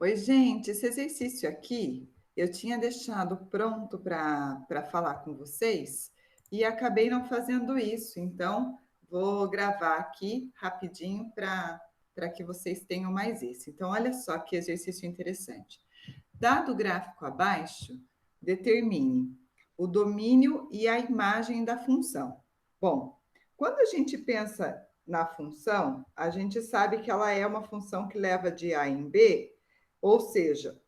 Oi, gente, esse exercício aqui eu tinha deixado pronto para falar com vocês e acabei não fazendo isso, então vou gravar aqui rapidinho para que vocês tenham mais esse. Então, olha só que exercício interessante. Dado o gráfico abaixo, determine o domínio e a imagem da função. Bom, quando a gente pensa na função, a gente sabe que ela é uma função que leva de A em B, ou seja,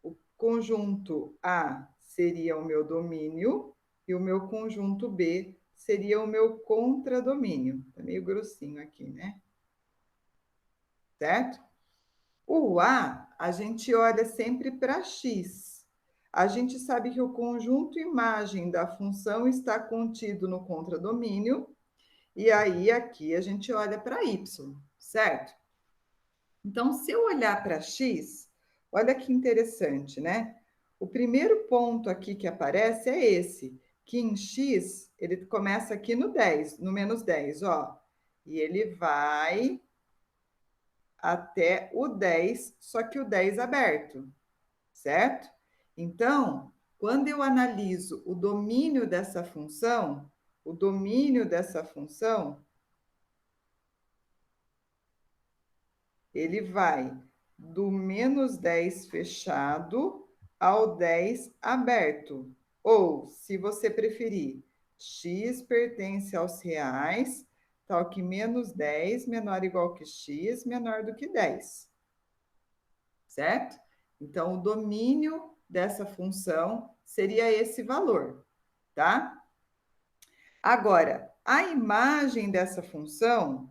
o conjunto A seria o meu domínio e o meu conjunto B seria o meu contradomínio. Tá meio grossinho aqui, né? Certo? O a gente olha sempre para x. A gente sabe que o conjunto imagem da função está contido no contradomínio, e aí aqui a gente olha para y, certo? Então, se eu olhar para x, olha que interessante, né? O primeiro ponto aqui que aparece é esse, que em x ele começa aqui no 10, no menos 10, ó. E ele vai até o 10, só que o 10 aberto, certo? Então, quando eu analiso o domínio dessa função, ele vai do menos 10 fechado ao 10 aberto. Ou, se você preferir, x pertence aos reais, tal que menos 10 menor ou igual que x, menor do que 10. Certo? Então, o domínio dessa função seria esse valor, tá? Agora, a imagem dessa função,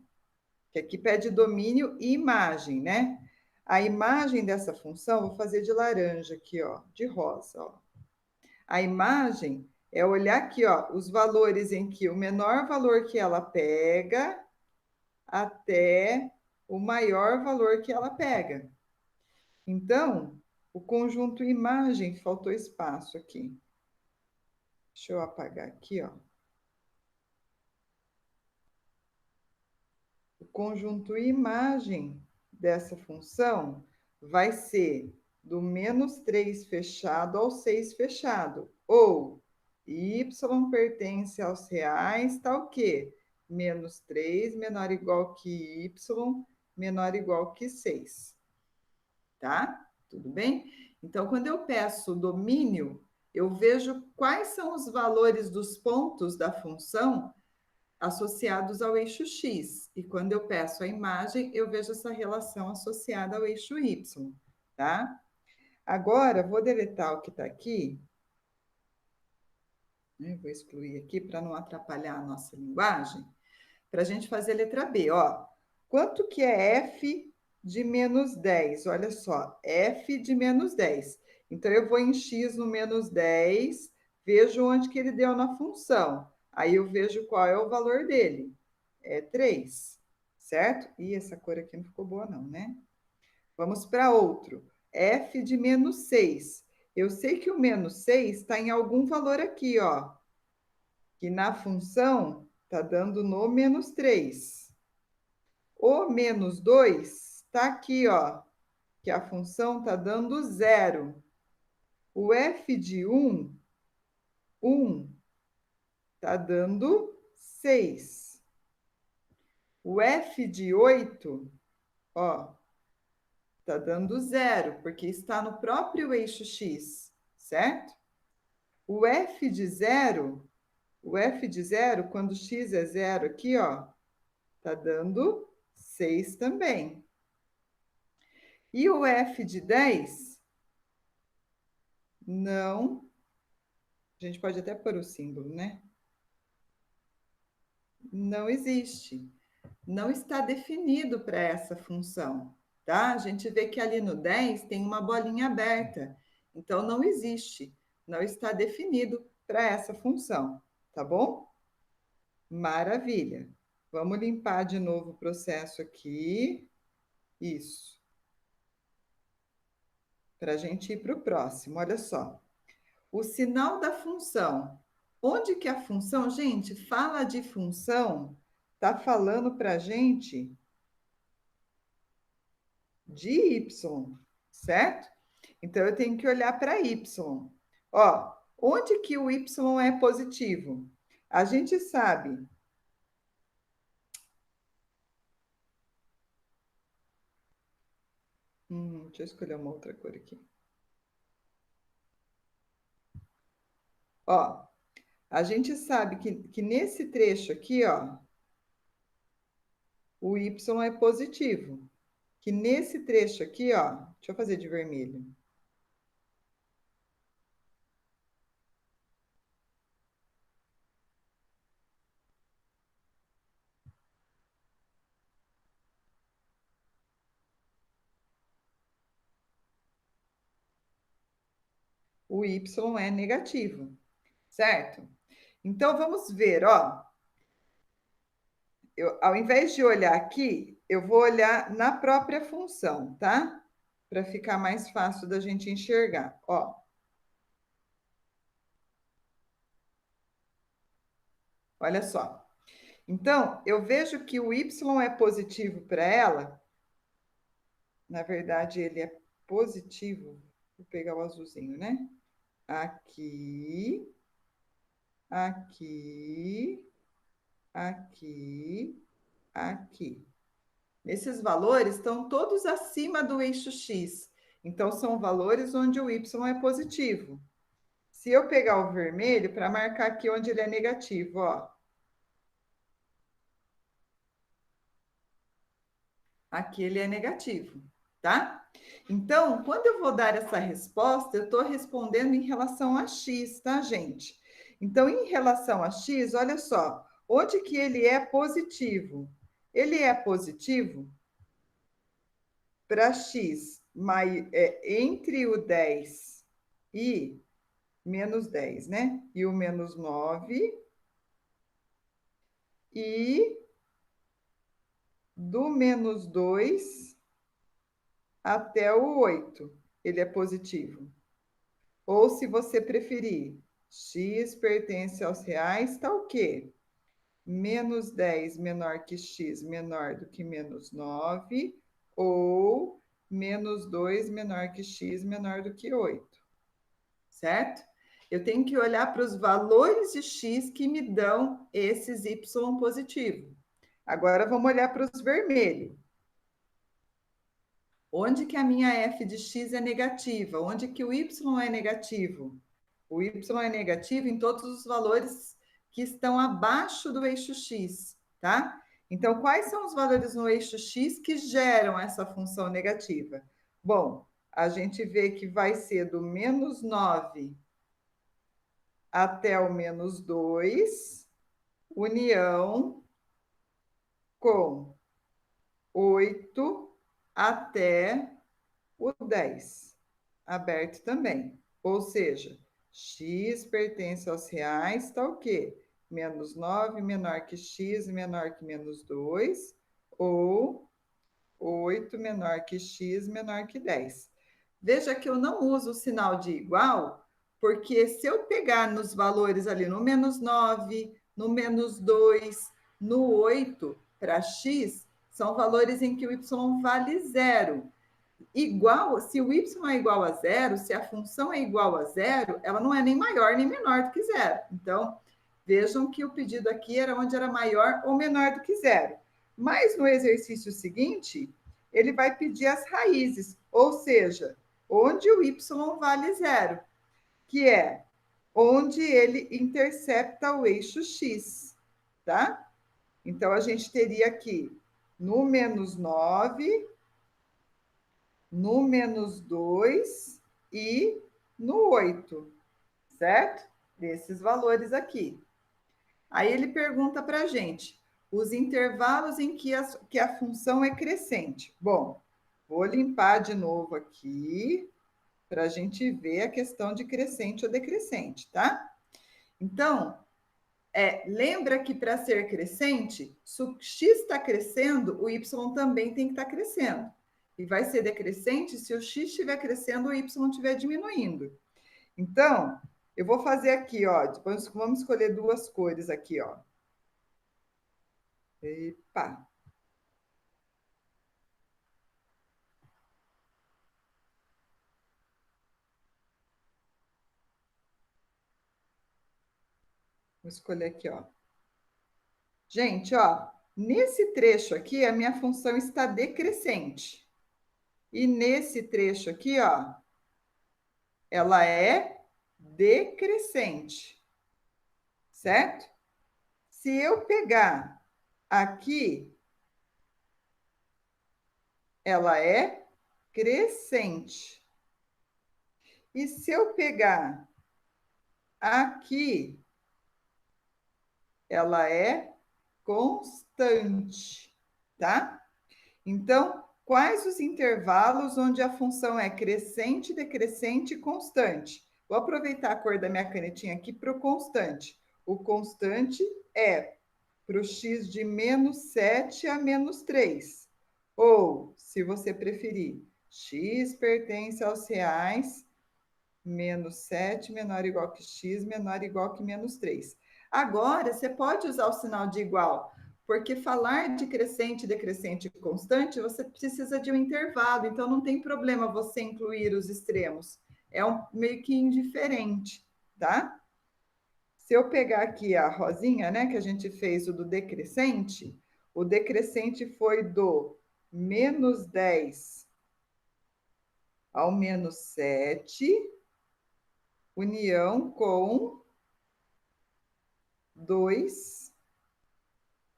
que aqui pede domínio e imagem, né? A imagem dessa função, vou fazer de laranja aqui, ó, de rosa, ó. A imagem é olhar aqui, ó, os valores em que o menor valor que ela pega até o maior valor que ela pega. Então, o conjunto imagem, faltou espaço aqui. Deixa eu apagar aqui, ó. O conjunto imagem dessa função vai ser do menos 3 fechado ao 6 fechado. Ou y pertence aos reais, tal que menos 3 menor ou igual que y menor ou igual que 6. Tá? Tudo bem? Então, quando eu peço o domínio, eu vejo quais são os valores dos pontos da função associados ao eixo x. E quando eu peço a imagem, eu vejo essa relação associada ao eixo y, tá? Agora, vou deletar o que está aqui. Vou excluir aqui para não atrapalhar a nossa linguagem. Para a gente fazer a letra B, ó. Quanto que é f de menos 10? Olha só, f de menos 10. Então, eu vou em x no menos 10, vejo onde que ele deu na função. Aí eu vejo qual é o valor dele. É 3, certo? E essa cor aqui não ficou boa não, né? Vamos para outro. f de menos 6. Eu sei que o menos 6 está em algum valor aqui, ó. Que na função está dando no menos 3. O menos 2 está aqui, ó, que a função está dando 0. O f de 1 está dando 6. O f de 8, ó, está dando 0, porque está no próprio eixo x, certo? O f de 0, quando x é 0 aqui, ó, está dando 6 também. E o f de 10, não. A gente pode até pôr o símbolo, né? Não existe. Não está definido para essa função, tá? A gente vê que ali no 10 tem uma bolinha aberta. Então, não existe. Não está definido para essa função, tá bom? Maravilha. Vamos limpar de novo o processo aqui. Isso. Para a gente ir para o próximo, olha só. O sinal da função. Onde que a função, gente, fala de função, está falando para a gente de y, certo? Então, eu tenho que olhar para y. Ó, onde que o y é positivo? A gente sabe. Deixa eu escolher uma outra cor aqui. Ó, a gente sabe que nesse trecho aqui, ó, o y é positivo. Que nesse trecho aqui, ó, deixa eu fazer de vermelho. O y é negativo, certo? Então, vamos ver, ó. Ao invés de olhar aqui, eu vou olhar na própria função, tá? Para ficar mais fácil da gente enxergar. Ó, olha só. Então, eu vejo que o y é positivo para ela. Na verdade, ele é positivo. Vou pegar o azulzinho, né? Aqui, aqui, aqui, aqui. Esses valores estão todos acima do eixo X. Então, são valores onde o y é positivo. Se eu pegar o vermelho para marcar aqui onde ele é negativo, ó. Aqui ele é negativo, tá? Então, quando eu vou dar essa resposta, eu estou respondendo em relação a x, tá, gente? Então, em relação a x, olha só, onde que ele é positivo? Ele é positivo para x entre o 10 e menos 10, né? E o menos 9 e do menos 2 até o 8, ele é positivo. Ou, se você preferir, x pertence aos reais, tá o quê? Menos 10 menor que x menor do que menos 9, ou menos 2 menor que x menor do que 8, certo? Eu tenho que olhar para os valores de x que me dão esses y positivo. Agora, vamos olhar para os vermelhos. Onde que a minha f de x é negativa? Onde que o y é negativo? O y é negativo em todos os valores que estão abaixo do eixo x, tá? Então, quais são os valores no eixo x que geram essa função negativa? Bom, a gente vê que vai ser do menos 9 até o menos 2, união com 8 até o 10, aberto também. Ou seja, x pertence aos reais, está o quê? Menos 9 menor que x menor que menos 2, ou 8 menor que x menor que 10. Veja que eu não uso o sinal de igual, porque se eu pegar nos valores ali no menos 9, no menos 2, no 8, para x, são valores em que o y vale zero. Igual, se o y é igual a zero, se a função é igual a zero, ela não é nem maior nem menor do que zero. Então, vejam que o pedido aqui era onde era maior ou menor do que zero. Mas no exercício seguinte, ele vai pedir as raízes, ou seja, onde o y vale zero, que é onde ele intercepta o eixo x, tá? Então, a gente teria aqui no menos 9, no menos 2 e no 8, certo? Desses valores aqui. Aí ele pergunta para a gente os intervalos em que a função é crescente. Bom, vou limpar de novo aqui para a gente ver a questão de crescente ou decrescente, tá? Então, lembra que para ser crescente, se o x está crescendo, o y também tem que estar crescendo. E vai ser decrescente se o x estiver crescendo, o y estiver diminuindo. Então, eu vou fazer aqui, ó. Vamos escolher duas cores aqui, ó. Epa! escolher aqui, ó. Gente, ó, nesse trecho aqui, a minha função está decrescente. E nesse trecho aqui, ó, ela é decrescente, certo? Se eu pegar aqui, ela é crescente. E se eu pegar aqui, ela é constante, tá? Então, quais os intervalos onde a função é crescente, decrescente e constante? Vou aproveitar a cor da minha canetinha aqui para o constante. O constante é para o x de menos 7 a menos 3. Ou, se você preferir, x pertence aos reais, menos 7 menor ou igual que x, menor ou igual que menos 3. Agora, você pode usar o sinal de igual, porque falar de crescente, decrescente e constante, você precisa de um intervalo, então não tem problema você incluir os extremos. É meio que indiferente, tá? Se eu pegar aqui a rosinha, né, que a gente fez o do decrescente, o decrescente foi do menos 10 ao menos 7, união com 2,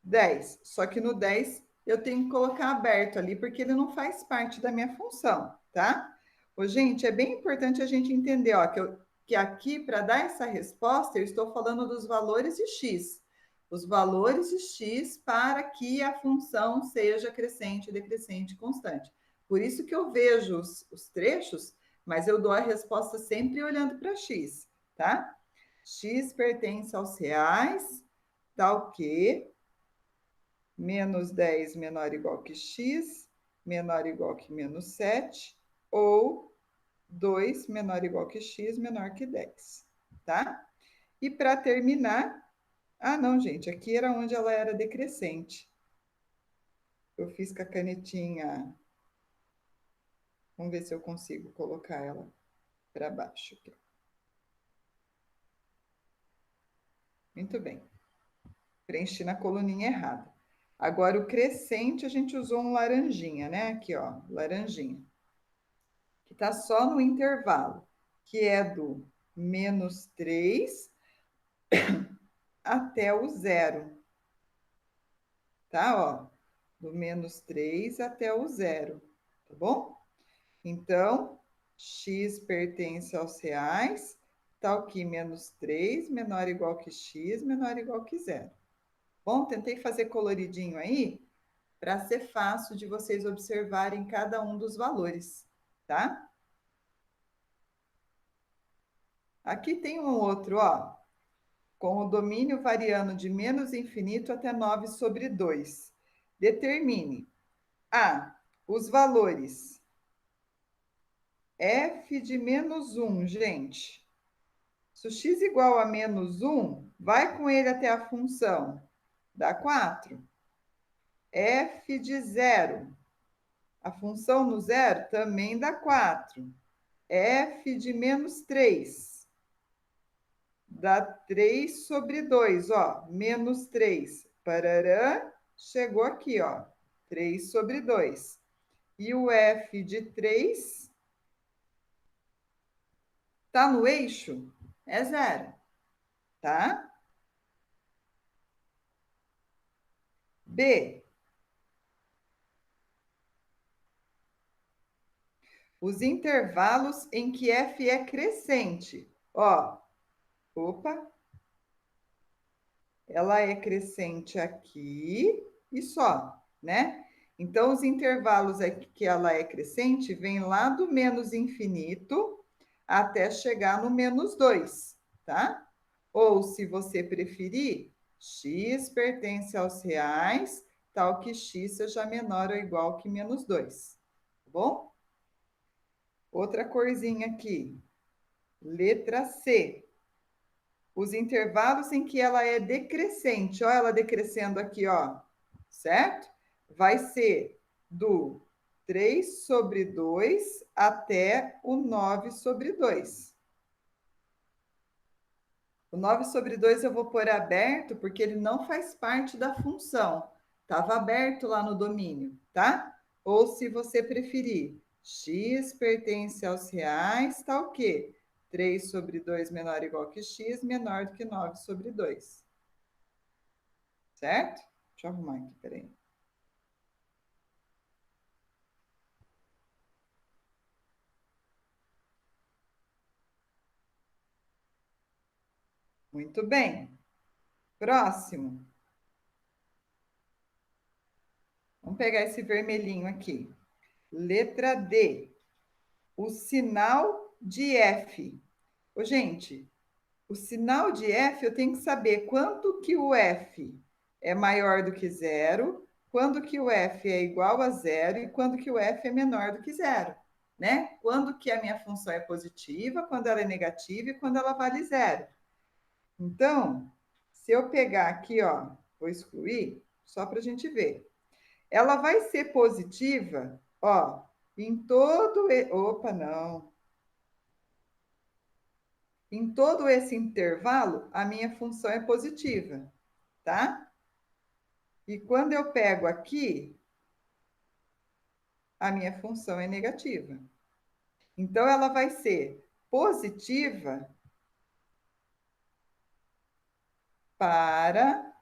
10. Só que no 10 eu tenho que colocar aberto ali, porque ele não faz parte da minha função, tá? Ô, gente, é bem importante a gente entender, ó, que aqui, para dar essa resposta, eu estou falando dos valores de x. Os valores de x para que a função seja crescente, decrescente, constante. Por isso que eu vejo os trechos, mas eu dou a resposta sempre olhando para x, tá? X pertence aos reais, tal que menos 10 menor ou igual que x, menor ou igual que menos 7, ou 2 menor ou igual que x, menor que 10, tá? E para terminar, ah, não, gente, aqui era onde ela era decrescente. Eu fiz com a canetinha, vamos ver se eu consigo colocar ela para baixo aqui. Muito bem. Preenchi na coluninha errada. Agora, o crescente, a gente usou um laranjinha, né? Aqui, ó, laranjinha. Que está só no intervalo, que é do menos 3 até o zero. Tá? Ó, do menos 3 até o zero. Tá bom? Então, x pertence aos reais, tal que menos 3 menor ou igual que x, menor ou igual que zero. Bom, tentei fazer coloridinho aí, para ser fácil de vocês observarem cada um dos valores, tá? Aqui tem um outro, ó, com o domínio variando de menos infinito até 9 sobre 2. Determine A, os valores f de menos 1, gente. Se o x igual a menos 1, vai com ele até a função, dá 4. F de zero, a função no zero também dá 4. F de menos 3, dá 3 sobre 2, ó, menos 3. Parará, chegou aqui, ó, 3 sobre 2. E o F de 3 tá no eixo? É zero, tá? B, os intervalos em que F é crescente. Ó, opa, ela é crescente aqui e só, né? Então, os intervalos que ela é crescente vêm lá do menos infinito até chegar no menos 2, tá? Ou, se você preferir, x pertence aos reais, tal que x seja menor ou igual que menos 2, tá bom? Outra corzinha aqui, letra C. Os intervalos em que ela é decrescente, ó, ela decrescendo aqui, ó, certo? Vai ser do 3 sobre 2 até o 9 sobre 2. O 9 sobre 2 eu vou pôr aberto porque ele não faz parte da função. Estava aberto lá no domínio, tá? Ou se você preferir, x pertence aos reais, tá o quê? 3 sobre 2 menor ou igual que x, menor do que 9 sobre 2. Certo? Deixa eu arrumar aqui, peraí. Muito bem. Próximo. Vamos pegar esse vermelhinho aqui. Letra D. O sinal de F. Ô, gente, o sinal de F eu tenho que saber quando que o F é maior do que zero, quando que o F é igual a zero e quando que o F é menor do que zero, né? Quando que a minha função é positiva, quando ela é negativa e quando ela vale zero. Então, se eu pegar aqui, ó, vou excluir, só para a gente ver. Ela vai ser positiva, ó, em todo. Opa, não. Em todo esse intervalo, a minha função é positiva, tá? E quando eu pego aqui, a minha função é negativa. Então, ela vai ser positiva para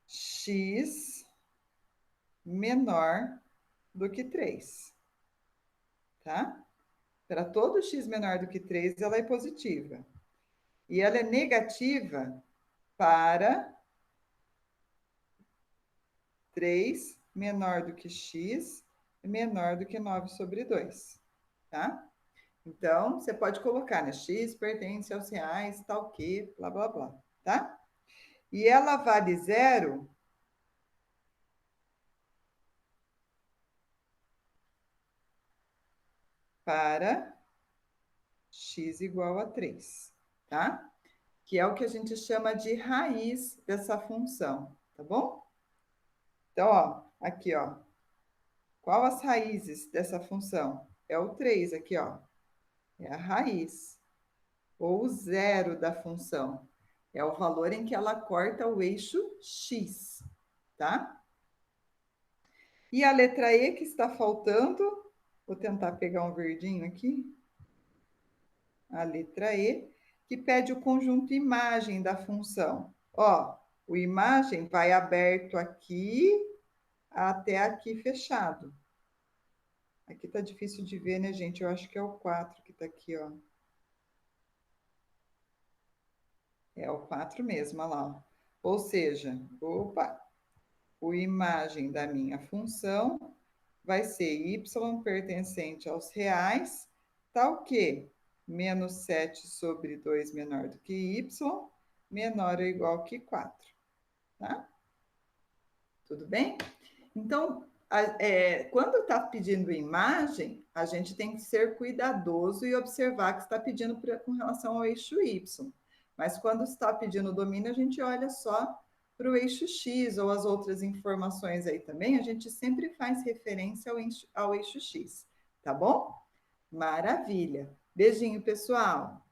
x menor do que 3, tá? Para todo x menor do que 3, ela é positiva. E ela é negativa para 3 menor do que x menor do que 9 sobre 2, tá? Então, você pode colocar, né? X pertence aos reais, tal que, blá, blá, blá, tá? E ela vale zero para x igual a 3, tá? Que é o que a gente chama de raiz dessa função, tá bom? Então, ó, aqui, ó. Qual as raízes dessa função? É o 3 aqui, ó. É a raiz. Ou o zero da função. É o valor em que ela corta o eixo x, tá? E a letra E que está faltando, vou tentar pegar um verdinho aqui. A letra E, que pede o conjunto imagem da função. Ó, o imagem vai aberto aqui até aqui fechado. Aqui tá difícil de ver, né, gente? Eu acho que é o 4 que tá aqui, ó. É o 4 mesmo, olha lá. Ó. Ou seja, opa, o imagem da minha função vai ser y pertencente aos reais, tal que menos 7 sobre 2 menor do que y, menor ou igual que 4. Tá? Tudo bem? Então, quando está pedindo imagem, a gente tem que ser cuidadoso e observar que está pedindo com relação ao eixo Y. Mas quando está pedindo domínio, a gente olha só para o eixo X ou as outras informações aí também, a gente sempre faz referência ao eixo X, tá bom? Maravilha. Beijinho, pessoal.